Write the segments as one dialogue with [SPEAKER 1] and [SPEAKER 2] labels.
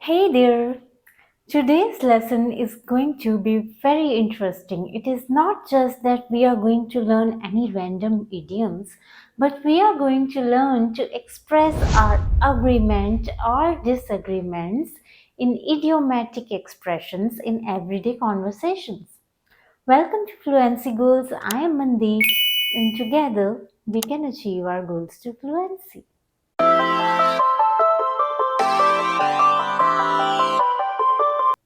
[SPEAKER 1] Hey there! Today's lesson is going to be very interesting. It is not just that we are going to learn any random idioms, but we are going to learn to express our agreement or disagreements in idiomatic expressions in everyday conversations. Welcome to Fluency Goals. I am Mandeep, and together we can achieve our goals to fluency.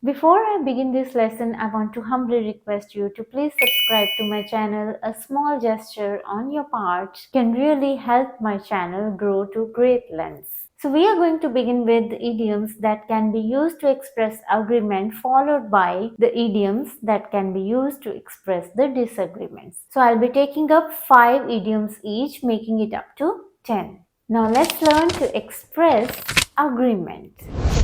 [SPEAKER 1] Before I begin this lesson, I want to humbly request you to please subscribe to my channel. A small gesture on your part can really help my channel grow to great lengths. So we are going to begin with the idioms that can be used to express agreement, followed by the idioms that can be used to express the disagreements. So I'll be taking up 5 idioms each, making it up to 10. Now let's learn to express agreement.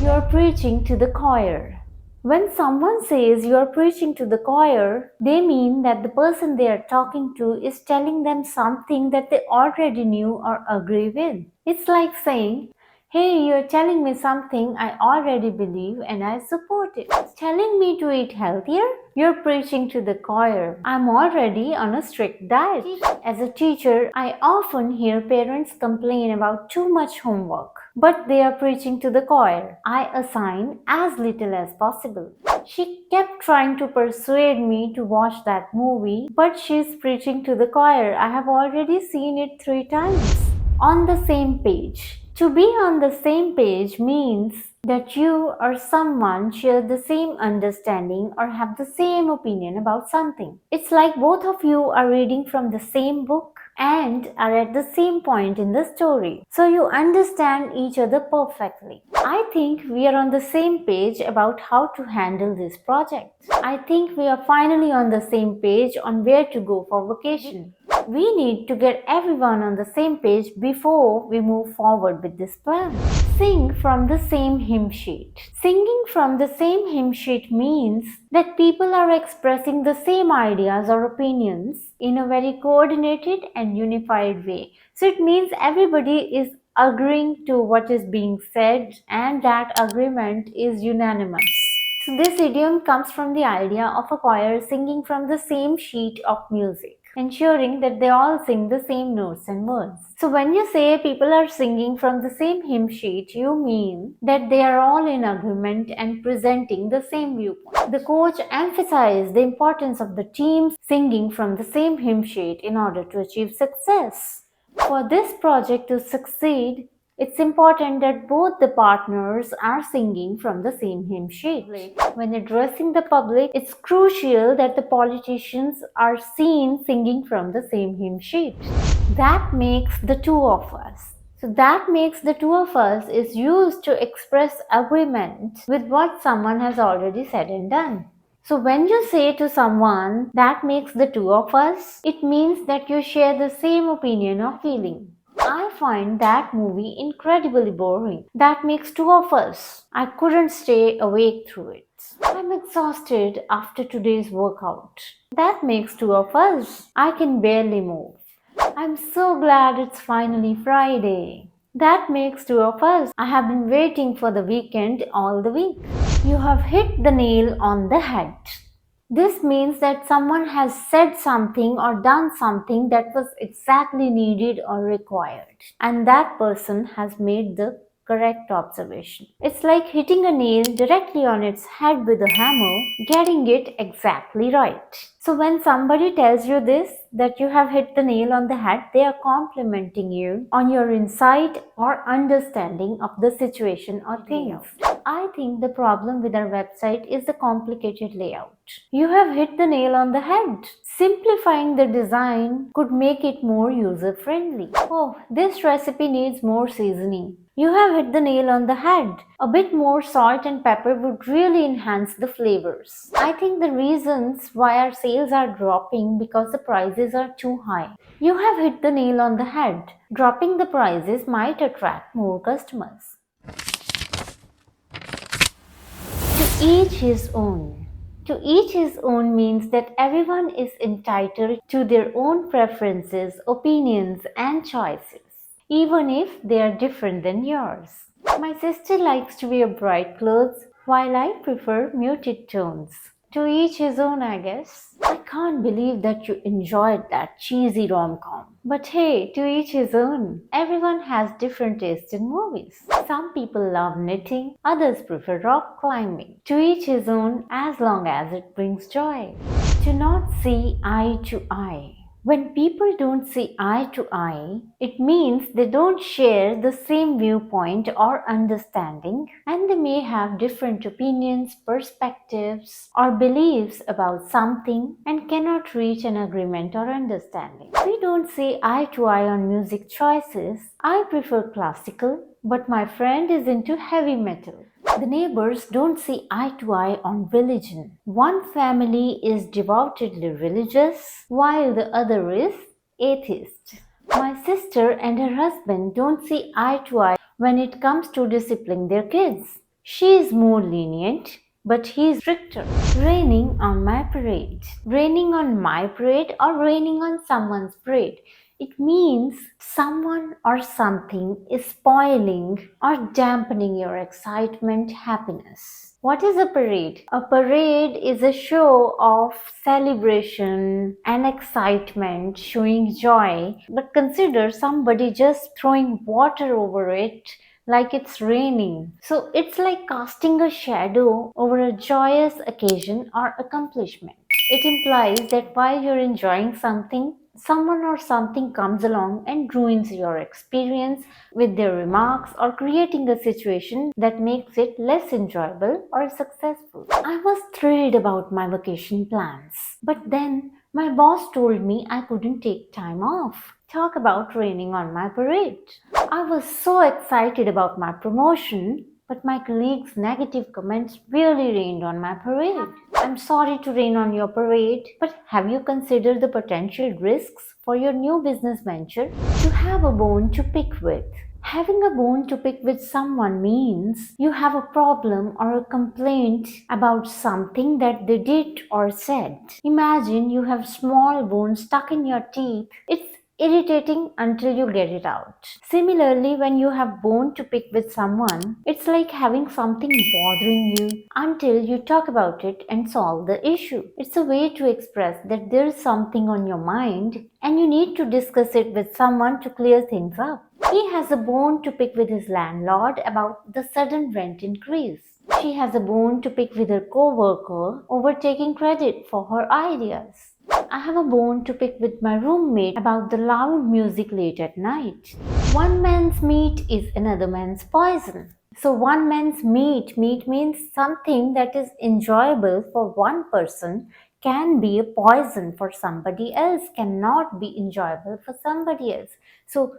[SPEAKER 1] You're preaching to the choir. When someone says you're preaching to the choir, they mean that the person they are talking to is telling them something that they already knew or agree with. It's like saying, hey, you're telling me something I already believe and I support it. Telling me to eat healthier? You're preaching to the choir. I'm already on a strict diet. As a teacher, I often hear parents complain about too much homework. But they are preaching to the choir. I assign as little as possible. She kept trying to persuade me to watch that movie, but she's preaching to the choir. I have already seen it 3 times. On the same page. To be on the same page means that you or someone share the same understanding or have the same opinion about something. It's like both of you are reading from the same book and are at the same point in the story. So you understand each other perfectly. I think we are on the same page about how to handle this project. I think we are finally on the same page on where to go for vacation. We need to get everyone on the same page before we move forward with this plan. Sing from the same hymn sheet. Singing from the same hymn sheet means that people are expressing the same ideas or opinions in a very coordinated and unified way. So it means everybody is agreeing to what is being said and that agreement is unanimous. So this idiom comes from the idea of a choir singing from the same sheet of music, ensuring that they all sing the same notes and words. So when you say people are singing from the same hymn sheet, you mean that they are all in agreement and presenting the same viewpoint. The coach emphasized the importance of the team singing from the same hymn sheet in order to achieve success. For this project to succeed, it's important that both the partners are singing from the same hymn sheet. When addressing the public, it's crucial that the politicians are seen singing from the same hymn sheet. That makes the two of us. So that makes the two of us is used to express agreement with what someone has already said and done. So when you say to someone that makes the two of us, it means that you share the same opinion or feeling. I find that movie incredibly boring. That makes two of us. I couldn't stay awake through it. I'm exhausted after today's workout. That makes two of us. I can barely move. I'm so glad it's finally Friday. That makes two of us. I have been waiting for the weekend all the week. You have hit the nail on the head. This means that someone has said something or done something that was exactly needed or required, and that person has made the correct observation. It's like hitting a nail directly on its head with a hammer, getting it exactly right. So when somebody tells you this, that you have hit the nail on the head, they are complimenting you on your insight or understanding of the situation or things. I think the problem with our website is the complicated layout. You have hit the nail on the head. Simplifying the design could make it more user-friendly. Oh, this recipe needs more seasoning. You have hit the nail on the head. A bit more salt and pepper would really enhance the flavors. I think the reasons why our sales are dropping because the prices are too high. You have hit the nail on the head. Dropping the prices might attract more customers. To each his own. To each his own means that everyone is entitled to their own preferences, opinions, and choices, even if they are different than yours. My sister likes to wear bright clothes, while I prefer muted tones. To each his own, I guess. I can't believe that you enjoyed that cheesy rom-com. But hey, to each his own. Everyone has different tastes in movies. Some people love knitting, others prefer rock climbing. To each his own, as long as it brings joy. To not see eye to eye. When people don't see eye to eye, it means they don't share the same viewpoint or understanding, and they may have different opinions, perspectives, or beliefs about something and cannot reach an agreement or understanding. We don't see eye to eye on music choices. I prefer classical, but my friend is into heavy metal. The neighbors don't see eye to eye on religion. One family is devotedly religious while the other is atheist. My sister and her husband don't see eye to eye when it comes to disciplining their kids. She is more lenient, but he is stricter. Raining on my parade. Raining on my parade or raining on someone's parade. It means someone or something is spoiling or dampening your excitement, happiness. What is a parade? A parade is a show of celebration and excitement, showing joy. But consider somebody just throwing water over it like it's raining. So it's like casting a shadow over a joyous occasion or accomplishment. It implies that while you're enjoying something, someone or something comes along and ruins your experience with their remarks or creating a situation that makes it less enjoyable or successful. I was thrilled about my vacation plans, but then my boss told me I couldn't take time off. Talk about raining on my parade. I was so excited about my promotion, but my colleagues' negative comments really rained on my parade. I'm sorry to rain on your parade, but have you considered the potential risks for your new business venture? You have a bone to pick with. Having a bone to pick with someone means you have a problem or a complaint about something that they did or said. Imagine you have small bones stuck in your teeth. It's irritating until you get it out. Similarly, when you have bone to pick with someone, it's like having something bothering you until you talk about it and solve the issue. It's a way to express that there is something on your mind and you need to discuss it with someone to clear things up. He has a bone to pick with his landlord about the sudden rent increase. She has a bone to pick with her co-worker over taking credit for her ideas. I have a bone to pick with my roommate about the loud music late at night. One man's meat is another man's poison. So one man's meat means something that is enjoyable for one person can be a poison for somebody else, cannot be enjoyable for somebody else. So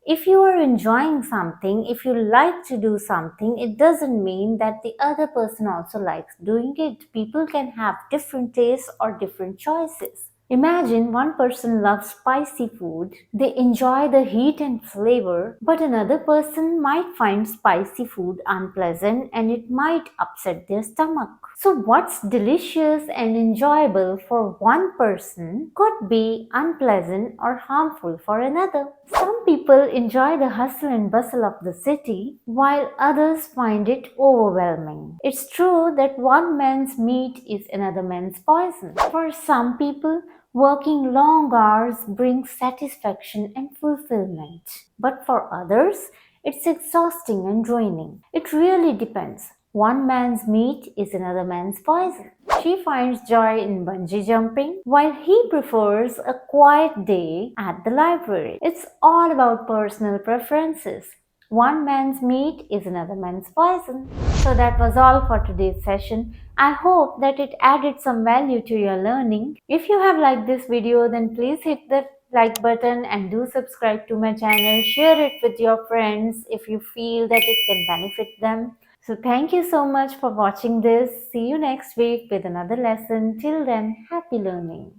[SPEAKER 1] if you are enjoying something, if you like to do something, it doesn't mean that the other person also likes doing it. People can have different tastes or different choices. Imagine one person loves spicy food, they enjoy the heat and flavor, but another person might find spicy food unpleasant and it might upset their stomach. So what's delicious and enjoyable for one person could be unpleasant or harmful for another. Some people enjoy the hustle and bustle of the city, while others find it overwhelming. It's true that one man's meat is another man's poison. For some people, working long hours brings satisfaction and fulfillment. But for others, it's exhausting and draining. It really depends. One man's meat is another man's poison. She finds joy in bungee jumping, while he prefers a quiet day at the library. It's all about personal preferences. One man's meat is another man's poison. So that was all for today's session. I hope that it added some value to your learning. If you have liked this video, then please hit the like button and do subscribe to my channel. Share it with your friends if you feel that it can benefit them. So thank you so much for watching this. See you next week with another lesson. Till then, happy learning.